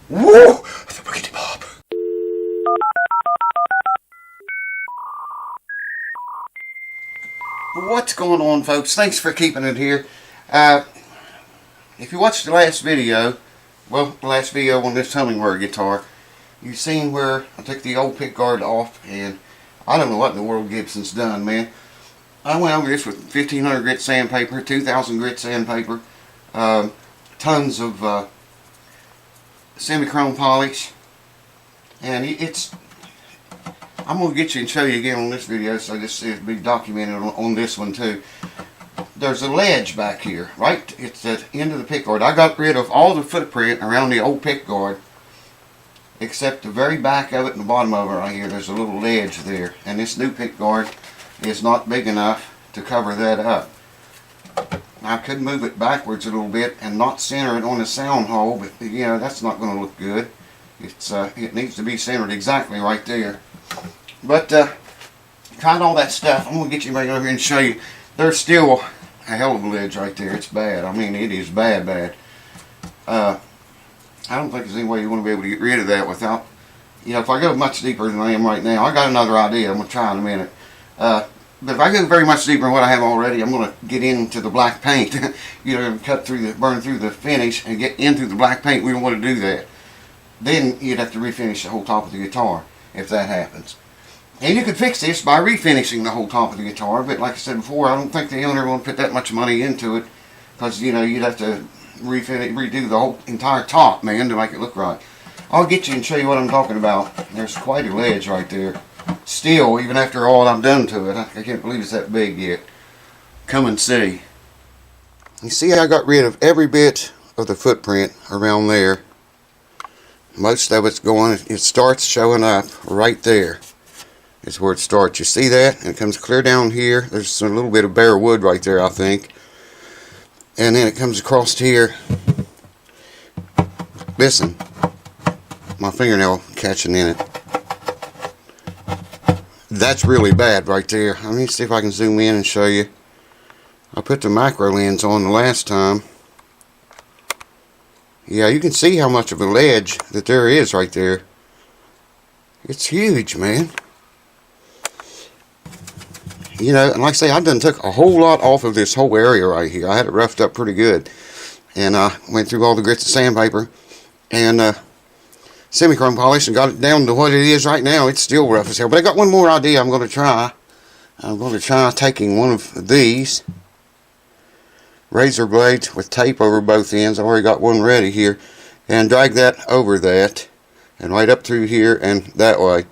Woo! The boogity bob. What's going on, folks? Thanks for keeping it here. If you watched the last video, well, the last video on this hummingbird guitar, you've seen where I took the old pickguard off, and I don't know what in the world Gibson's done, man. I went over this with 1500 grit sandpaper, 2000 grit sandpaper, tons of semi-chrome polish, and I'm going to get you and show you again on this video, so this is be documented on this one too. There's a ledge back here, right? It's at the end of the pickguard. I got rid of all the footprint around the old pickguard, except the very back of it and the bottom of it right here. There's a little ledge there, and this new pickguard is not big enough to cover that up. I could move it backwards a little bit and not center it on the sound hole, but you know, that's not going to look good. It needs to be centered exactly right there. But tried all that stuff. I'm going to get you back over here and show you. There's still a hell of a ledge right there. It's bad. I mean, it is bad. I don't think there's any way you want to be able to get rid of that without, you know, if I go much deeper than I am right now. I got another idea I'm going to try in a minute. But if I go very much deeper than what I have already, I'm going to get into the black paint. You know, burn through the finish and get into the black paint. We don't want to do that. Then you'd have to refinish the whole top of the guitar if that happens. And you could fix this by refinishing the whole top of the guitar, but like I said before, I don't think the owner will put that much money into it, because you know, you'd have to redo the whole entire top, man, to make it look right. I'll get you and show you what I'm talking about. There's quite a ledge right there. Still, even after all I've done to it, I can't believe it's that big yet. Come and see. You see how I got rid of every bit of the footprint around there. Most of it's going, it starts showing up right there. Is where it starts. You see that? And it comes clear down here. There's a little bit of bare wood right there, I think. And then it comes across here. Listen. My fingernail catching in it. That's really bad right there. Let me see if I can zoom in and show you. I put the macro lens on the last time. Yeah, you can see how much of a ledge that there is right there. It's huge, man. You know, and like I say, I done took a whole lot off of this whole area right here. I had it roughed up pretty good. And I went through all the grits of sandpaper and semi-chrome polish and got it down to what it is right now. It's still rough as hell. But I got one more idea I'm going to try. I'm going to try taking one of these razor blades with tape over both ends. I've already got one ready here. And drag that over that. And right up through here and that way.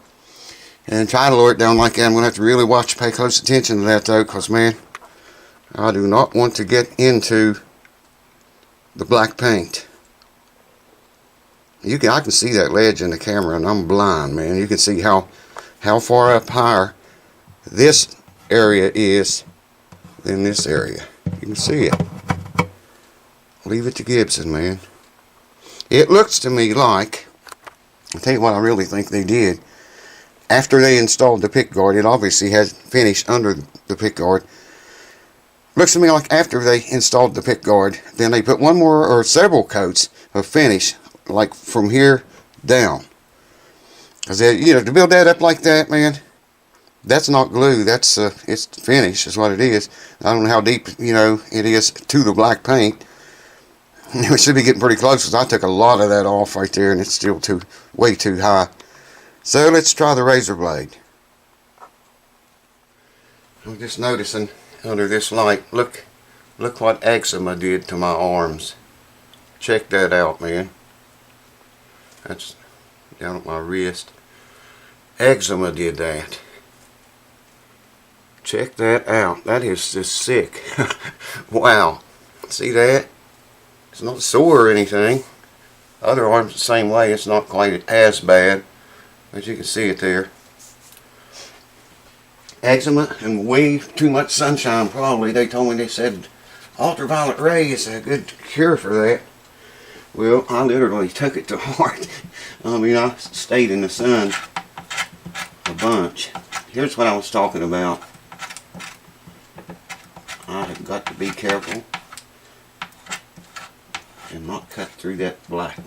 And try to lower it down like that. I'm going to have to really pay close attention to that though, because man, I do not want to get into the black paint. I can see that ledge in the camera, and I'm blind, man. You can see how far up higher this area is than this area. You can see it. Leave it to Gibson, man. It looks to me like, I'll tell you what I really think they did. After they installed the pickguard, it obviously had finish under the pickguard. Looks to me like after they installed the pickguard, then they put one more or several coats of finish, like from here down. Because you know, to build that up like that, man, that's not glue. That's it's finish, is what it is. I don't know how deep, you know, it is to the black paint. We should be getting pretty close, because I took a lot of that off right there, and it's still way too high. So let's try the razor blade. I'm just noticing under this light, look what eczema did to my arms. Check that out, man. That's down at my wrist. Eczema did that. Check that out. That is just sick. Wow. See that? It's not sore or anything. Other arms the same way. It's not quite as bad. As you can see it there. Eczema and way too much sunshine probably. They told me, they said ultraviolet ray is a good cure for that. Well, I literally took it to heart. I mean, I stayed in the sun a bunch. Here's what I was talking about. I have got to be careful and not cut through that black.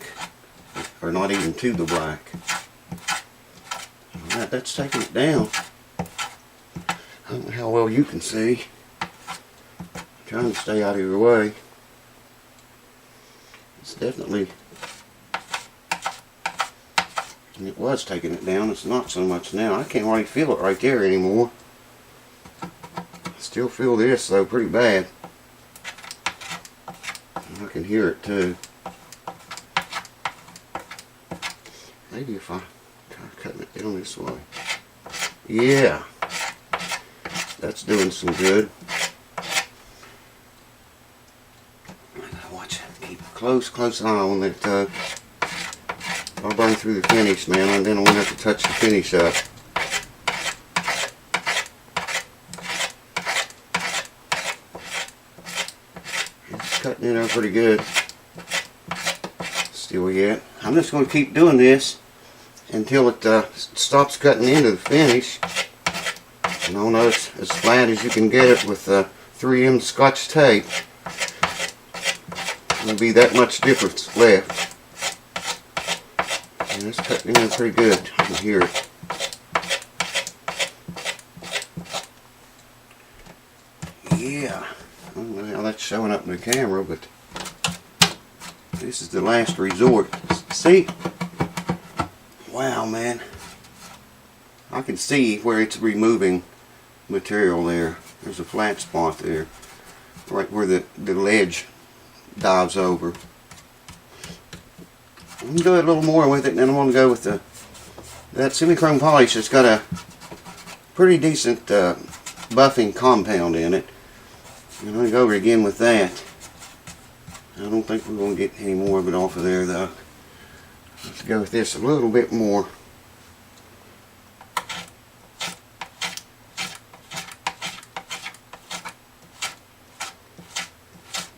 or not even to the black. Alright, that's taking it down. I don't know how well you can see. I'm trying to stay out of your way. It's definitely, and it was taking it down, it's not so much now. I can't really feel it right there anymore. I still feel this though pretty bad. I can hear it too. Maybe if I try cutting it down this way. Yeah, that's doing some good. I gotta watch it. Keep a close eye on that. I'll burn through the finish, man, and then I won't have to touch the finish up. It's cutting in there pretty good. Still yet. I'm just going to keep doing this until it stops cutting into the finish. And I'll know it's as flat as you can get it with 3M Scotch tape. There'll be that much difference left. And it's cutting in pretty good. I can hear it. Yeah. I don't know how that's showing up in the camera, but this is the last resort. See? Wow, man. I can see where it's removing material there. There's a flat spot there. Right where the ledge dives over. I'm going to do a little more with it, and then I'm going to go with that semi-chrome polish that's got a pretty decent buffing compound in it. I'm going to go over again with that. I don't think we're going to get any more of it off of there though. Let's go with this a little bit more.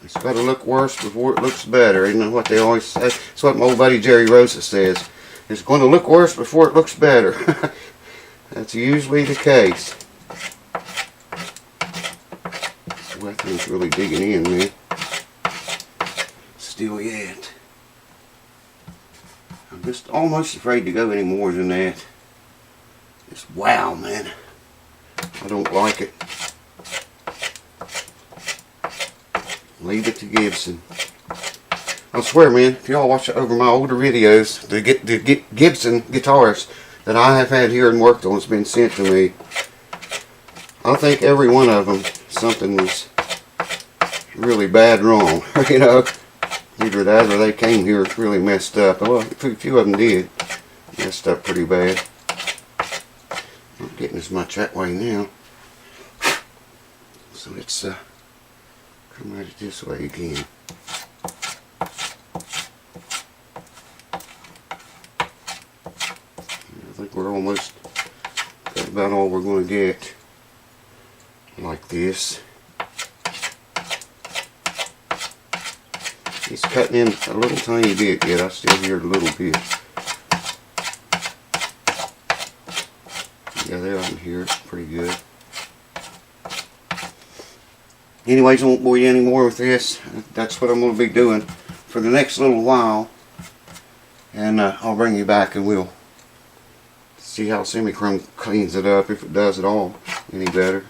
It's got to look worse before it looks better. Isn't that what they always say? That's what my old buddy Jerry Rosa says. It's going to look worse before it looks better. That's usually the case. Well, that thing's really digging in, man. Still yet. I'm just almost afraid to go any more than that. Just wow, man. I don't like it. Leave it to Gibson. I swear, man, if y'all watch over my older videos, the Gibson guitars that I have had here and worked on has been sent to me. I think every one of them, something was really bad wrong, you know. Either that or they came here really messed up. Well, a few of them did. Messed up pretty bad. Not getting as much that way now. So let's come at it this way again. I think we're almost got about all we're going to get. Like this. It's cutting in a little tiny bit yet. I still hear it a little bit. Yeah, there I can hear it pretty good. Anyways, I won't bore you anymore with this. That's what I'm going to be doing for the next little while. And I'll bring you back and we'll see how semi-chrome cleans it up, if it does at all any better.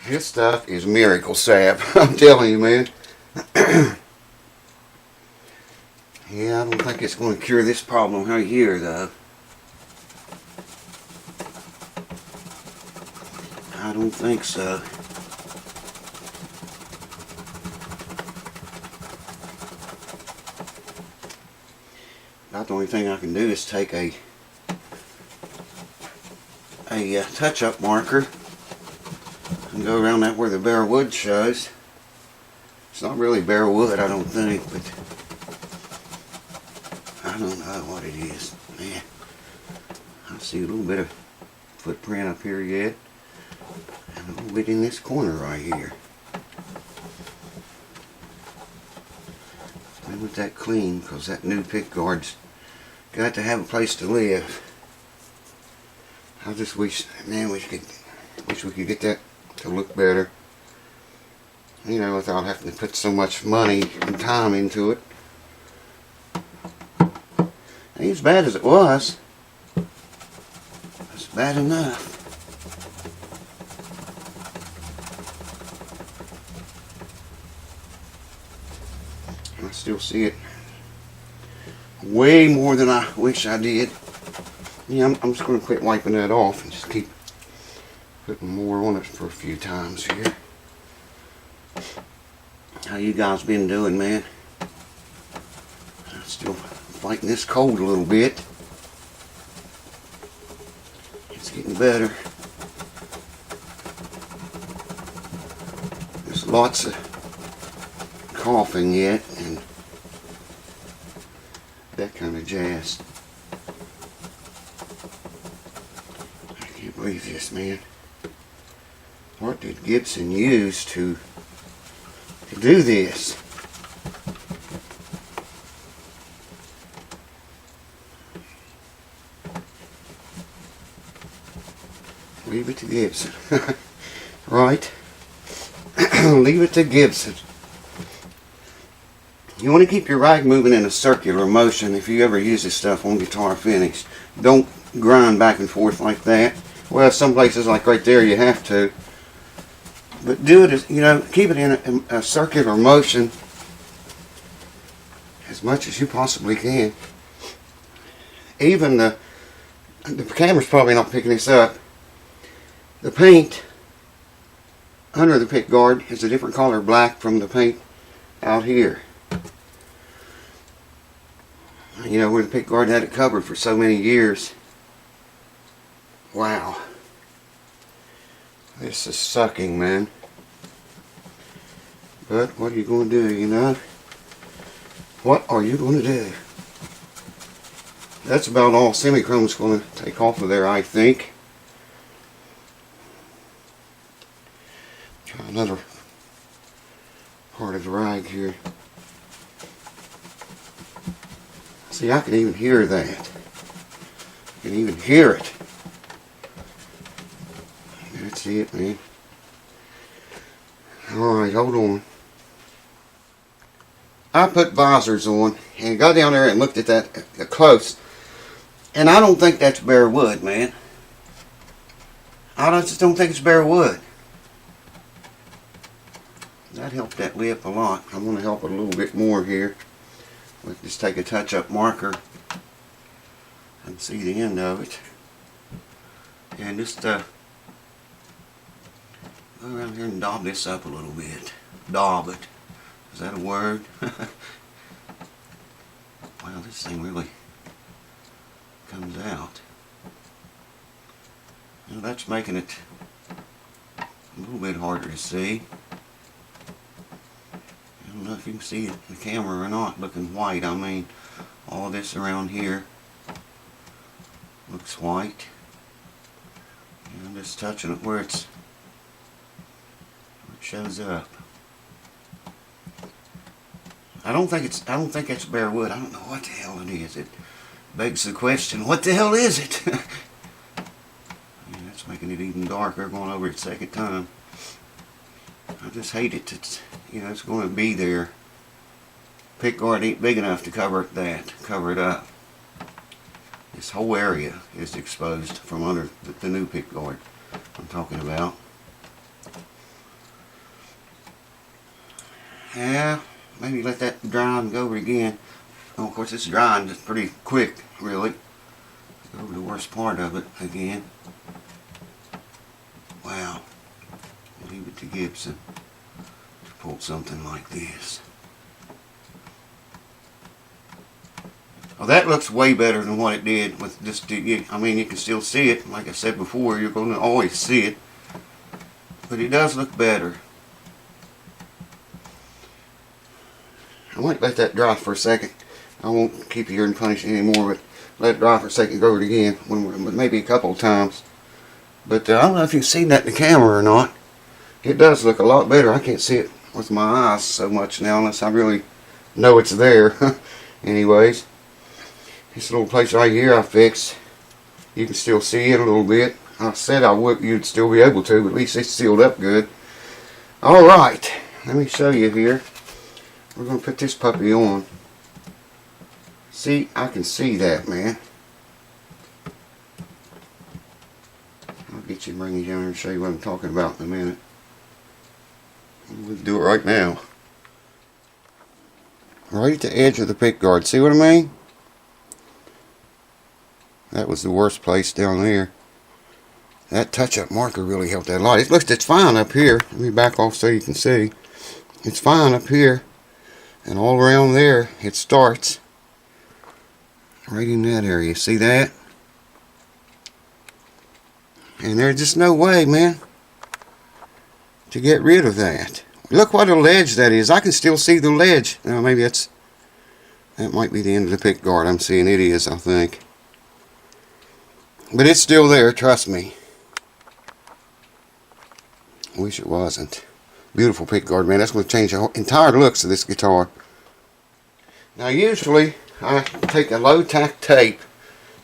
This stuff is miracle sap. I'm telling you, man. Yeah, I don't think it's going to cure this problem right here, though. I don't think so. About the only thing I can do is take a touch-up marker and go around that where the bare wood shows. It's not really bare wood, I don't think, but I don't know what it is. Man, I see a little bit of footprint up here yet, and a little bit in this corner right here. Let me get that clean, because that new pickguard's got to have a place to live. I just wish, man, wish we could get that to look better. You know, without having to put so much money and time into it. Ain't as bad as it was. It's bad enough. I still see it way more than I wish I did. Yeah, I'm just going to quit wiping that off and just keep putting more on it for a few times here. How you guys been doing, man? I'm still fighting this cold a little bit. It's getting better. There's lots of coughing yet and that kind of jazz. I can't believe this, man. What did Gibson use to do this? Leave it to Gibson. Right? Leave it to Gibson. You want to keep your rag moving in a circular motion if you ever use this stuff on guitar finish. Don't grind back and forth like that. Well, some places like right there you have to. But do it, you know, keep it in a circular motion as much as you possibly can. Even the camera's probably not picking this up. The paint under the pick guard is a different color black from the paint out here. You know, where the pick guard had it covered for so many years. Wow. This is sucking, man. But what are you going to do, you know? What are you going to do? That's about all semi-chrome's going to take off of there, I think. Try another part of the rag here. See, I can even hear that. I can even hear it. That's it, man. Alright, hold on. I put visors on and got down there and looked at that close. And I don't think that's bare wood, man. I just don't think it's bare wood. That helped that lip a lot. I'm going to help it a little bit more here. We'll just take a touch-up marker and see the end of it. And just go around here and daub this up a little bit. Daub it. Is that a word? Wow, this thing really comes out. Well, that's making it a little bit harder to see. I don't know if you can see it in the camera or not, looking white. I mean, all this around here looks white. And I'm just touching it where it shows up. I don't think it's bare wood. I don't know what the hell it is. It begs the question, what the hell is it? Yeah, that's making it even darker going over it second time. I just hate it. It's, you know, it's going to be there. Pick guard ain't big enough to cover it up. This whole area is exposed from under the new pick guard I'm talking about. Yeah, maybe let that dry and go over it again. Oh, of course, it's drying just pretty quick, really. Go over the worst part of it again. Wow. Leave it to Gibson to pull something like this. Well, that looks way better than what it did with just, I mean, you can still see it. Like I said before, you're going to always see it. But it does look better. I might let that dry for a second. I won't keep you here and punish you anymore, but let it dry for a second, go over it again, maybe a couple of times. But I don't know if you've seen that in the camera or not. It does look a lot better. I can't see it with my eyes so much now unless I really know it's there. Anyways, this little place right here I fixed, you can still see it a little bit. I said you'd still be able to, but at least it's sealed up good. Alright, let me show you here. We're going to put this puppy on. See, I can see that, man. I'll get you and bring you down here and show you what I'm talking about in a minute. We'll do it right now. Right at the edge of the pickguard. See what I mean? That was the worst place down there. That touch-up marker really helped that a lot. It's fine up here. Let me back off so you can see. It's fine up here. And all around there, it starts. Right in that area. See that? And there's just no way, man, to get rid of that. Look what a ledge that is. I can still see the ledge. Now maybe that might be the end of the pickguard. I'm seeing it is, I think. But it's still there, trust me. I wish it wasn't. Beautiful pickguard, man. That's going to change the entire looks of this guitar. Now usually I take a low tack tape,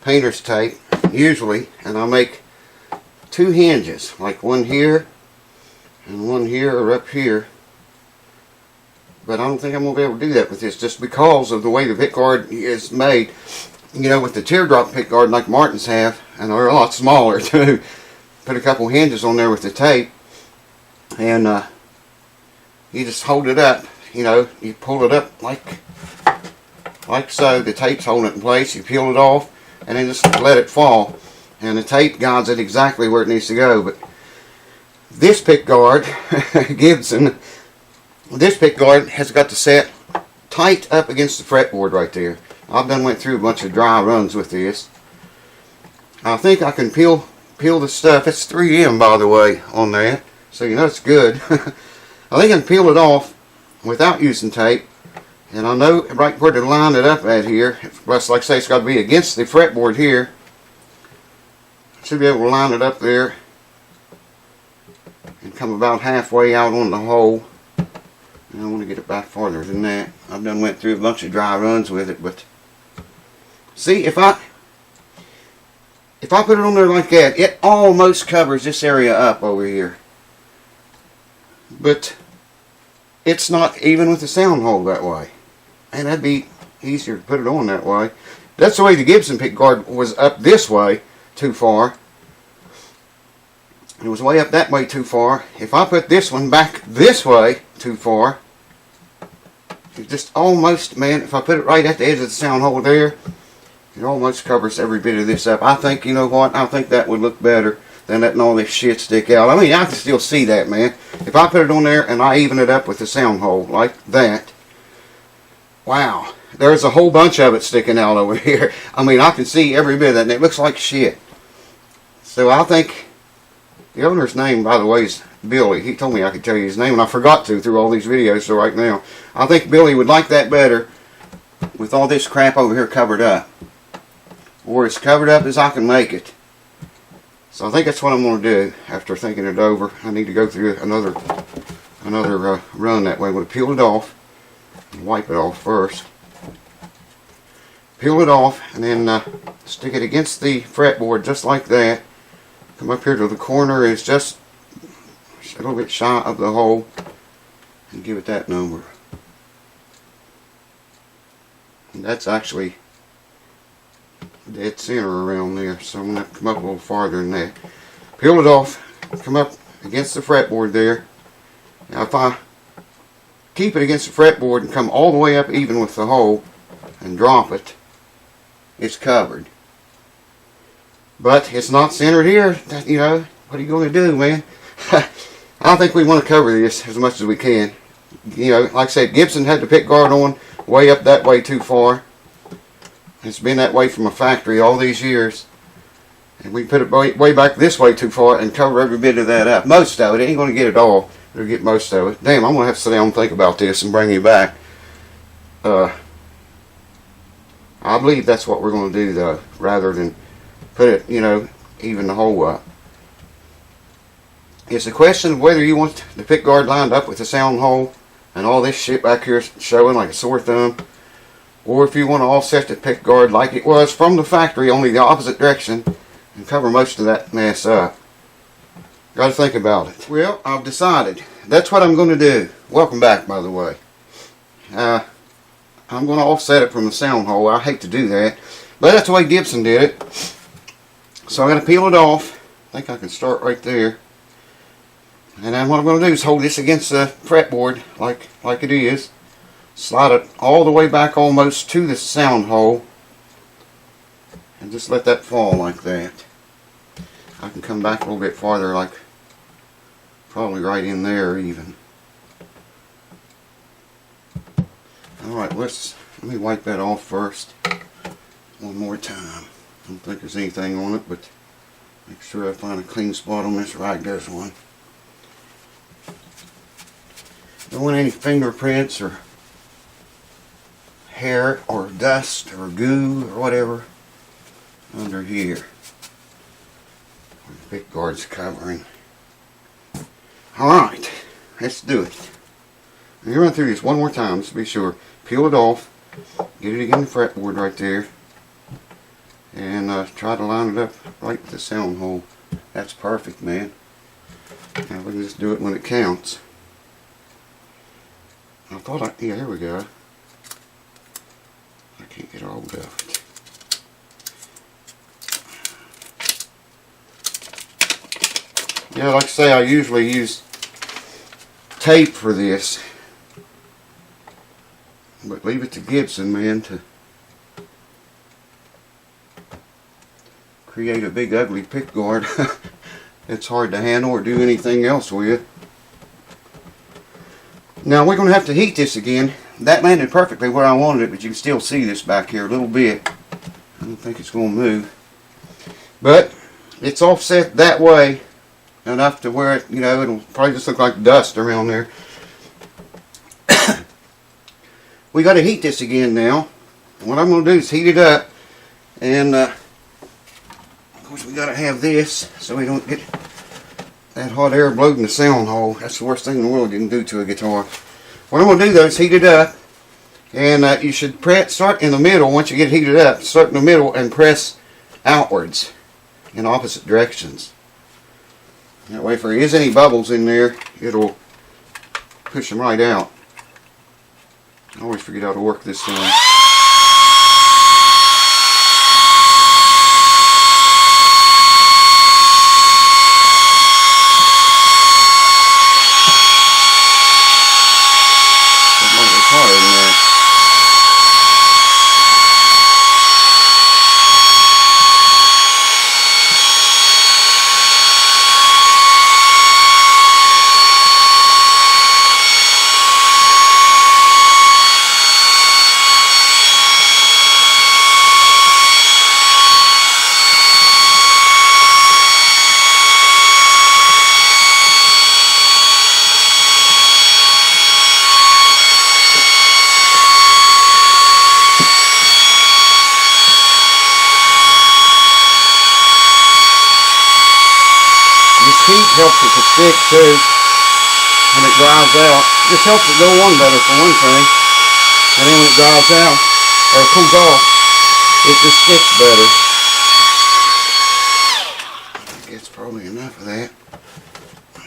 painter's tape, usually, and I make two hinges, like one here and one here or up here. But I don't think I'm going to be able to do that with this, just because of the way the pickguard is made. You know, with the teardrop pickguard like Martin's have, and they're a lot smaller too. Put a couple hinges on there with the tape, and you just hold it up. You know, you pull it up like so. The tape's holding it in place. You peel it off, and then just let it fall. And the tape guides it exactly where it needs to go. But this pickguard, GIBSON, this pickguard has got to set tight up against the fretboard right there. I've went through a bunch of dry runs with this. I think I can peel the stuff. It's 3M, by the way, on that, so you know it's good. I think I can peel it off without using tape, and I know right where to line it up at here. Plus, like I say, it's got to be against the fretboard here. Should be able to line it up there and come about halfway out on the hole. And I want to get it back farther than that. I've went through a bunch of dry runs with it, but see, if I put it on there like that, it almost covers this area up over here. But it's not even with the sound hole that way. And that'd be easier to put it on that way. That's the way the GIBSON pickguard was up this way too far. It was way up that way too far. If I put this one back this way too far, it just almost, man, if I put it right at the edge of the sound hole there, it almost covers every bit of this up. I think, you know what, I think that would look better than letting all this shit stick out. I mean, I can still see that, man. If I put it on there and I even it up with the sound hole like that, wow, there's a whole bunch of it sticking out over here. I mean, I can see every bit of that, and it looks like shit. So I think the owner's name, by the way, is Billy. He told me I could tell you his name, and I forgot to through all these videos, so right now. I think Billy would like that better with all this crap over here covered up. Or as covered up as I can make it. So I think that's what I'm going to do after thinking it over. I need to go through another run that way. I'm going to peel it off and wipe it off first. Peel it off and then stick it against the fretboard just like that. Come up here to the corner, is just a little bit shy of the hole, and give it that number. And that's actually dead center around there, so I'm going to have to come up a little farther than that. Peel it off, come up against the fretboard there. Now if I keep it against the fretboard and come all the way up even with the hole and drop it, it's covered. But it's not centered here. You know, what are you going to do, man? I think we want to cover this as much as we can. You know, like I said, GIBSON had the pickguard on way up that way too far. It's been that way from a factory all these years. And we put it way back this way too far and cover every bit of that up. Most of it. It ain't going to get it all. It'll get most of it. Damn, I'm going to have to sit down and think about this and bring you back. I believe that's what we're going to do, though, rather than put it, you know, even the hole up. It's a question of whether you want the pickguard lined up with the sound hole and all this shit back here showing like a sore thumb, or if you want to offset the pickguard like it was from the factory, only the opposite direction, and cover most of that mess up. Got to think about it. Well, I've decided that's what I'm going to do. Welcome back, by the way. I'm going to offset it from the sound hole. I hate to do that, but that's the way Gibson did it. So I'm going to peel it off. I think I can start right there. And then what I'm going to do is hold this against the fretboard like it is. Slide it all the way back almost to the sound hole. And just let that fall like that. I can come back a little bit farther, like probably right in there even. Alright, let me wipe that off first. One more time. I don't think there's anything on it, but make sure I find a clean spot on this rag. There's one. Don't want any fingerprints or hair or dust or goo or whatever under here. The pickguard's covering. Alright, let's do it. Let me run through this one more time just to be sure. Peel it off, get it against the fretboard right there, and try to line it up right with the sound hole. That's perfect, man. Now we can just do it when it counts. Yeah, here we go. I can't get a hold of it. Yeah, like I say, I usually use tape for this. But leave it to Gibson, man, to create a big ugly pickguard. It's hard to handle or do anything else with. Now we're going to have to heat this again. That landed perfectly where I wanted it, but you can still see this back here a little bit. I don't think it's going to move. But it's offset that way enough to where it, you know, it'll probably just look like dust around there. We got to heat this again now. What I'm going to do is heat it up, and of course we got to have this so we don't get that hot air blowing in the sound hole. That's the worst thing in the world you can do to a guitar. What I'm going to do though is heat it up, and you should start in the middle. Once you get heated up, start in the middle and press outwards in opposite directions. That way if there is any bubbles in there, it'll push them right out. I always forget how to work this thing. Heat helps it to stick too when it dries out. This helps it go on better for one thing, and then when it dries out or cools off, it just sticks better. I guess probably enough of that.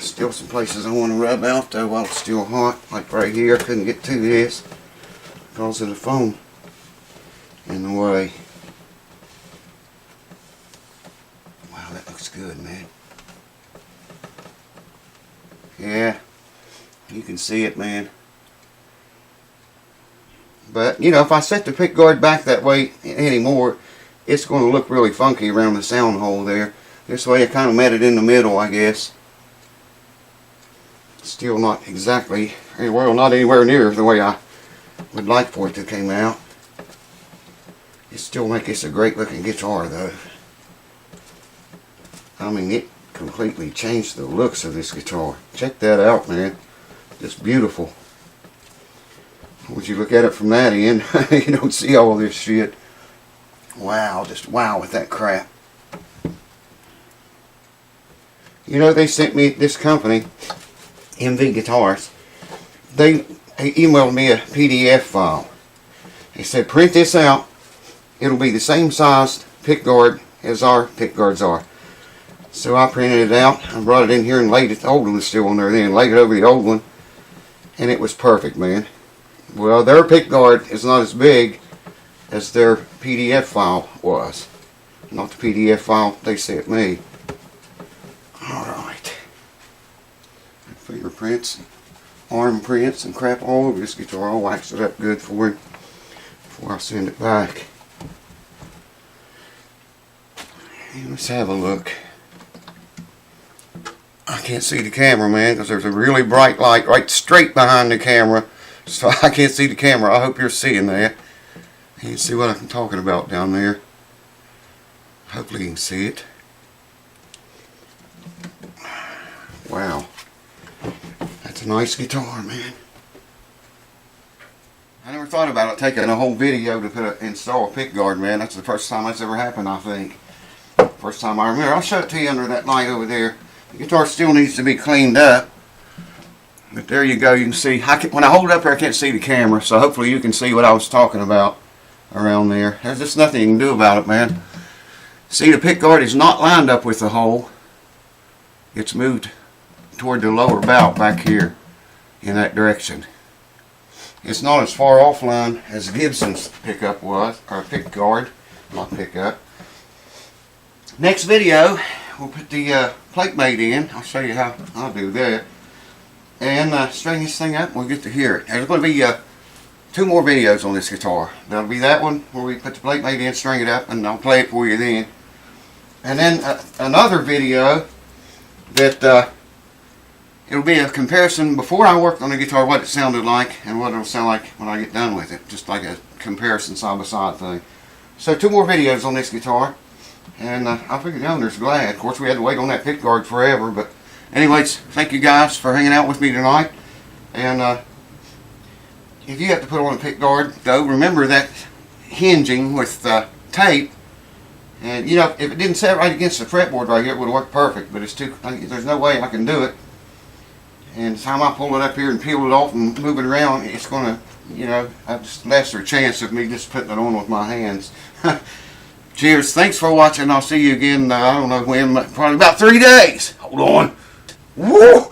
Still some places I want to rub out though while it's still hot, like right here. I couldn't get to this because of the foam in the way. Wow, that looks good, man. Yeah, you can see it, man. But, you know, if I set the pickguard back that way anymore, it's going to look really funky around the sound hole there. This way I kind of met it in the middle, I guess. Still not exactly, well, not anywhere near the way I would like for it to come out. It still makes this a great looking guitar, though. I mean, it completely changed the looks of this guitar. Check that out, man. Just beautiful. Once you look at it from that end, you don't see all this shit. Wow, just wow with that crap. You know, they sent me, this company, MV Guitars, they emailed me a PDF file. They said, print this out. It'll be the same size pickguard as our pickguards are. So I printed it out and brought it in here and laid it. The old one was still on there then. Laid it over the old one, and it was perfect, man. Well, their pickguard is not as big as their PDF file was. Not the PDF file they sent me. Alright. Fingerprints, arm prints, and crap all over this guitar. I'll wax it up good for him before I send it back. And let's have a look. I can't see the camera, man, because there's a really bright light right straight behind the camera. So I can't see the camera. I hope you're seeing that. You can see what I'm talking about down there. Hopefully you can see it. Wow. That's a nice guitar, man. I never thought about it taking a whole video to install a pickguard, man. That's the first time that's ever happened, I think. First time I remember. I'll show it to you under that light over there. The guitar still needs to be cleaned up. But there you go. You can see. When I hold it up here, I can't see the camera. So hopefully you can see what I was talking about around there. There's just nothing you can do about it, man. See, the pickguard is not lined up with the hole. It's moved toward the lower bout back here in that direction. It's not as far offline as Gibson's pickup was, or pickguard, not pickup. Next video, we'll put the plate mate in. I'll show you how I'll do that. And string this thing up and we'll get to hear it. There's going to be 2 more videos on this guitar. That'll be that one where we put the plate mate in, string it up, and I'll play it for you then. And then another video that it'll be a comparison before I worked on the guitar, what it sounded like and what it'll sound like when I get done with it. Just like a comparison side by side thing. So 2 more videos on this guitar. And I figured the owner's glad. Of course, we had to wait on that pickguard forever. But anyways, thank you guys for hanging out with me tonight. And if you have to put on a pickguard, though, remember that hinging with tape. And you know, if it didn't set right against the fretboard right here, it would have worked perfect. But it's too. There's no way I can do it. And the time I pull it up here and peel it off and move it around, it's going to, you know, have just lesser chance of me just putting it on with my hands. Cheers. Thanks for watching. I'll see you again, I don't know when, probably about 3 days. Hold on. Woo!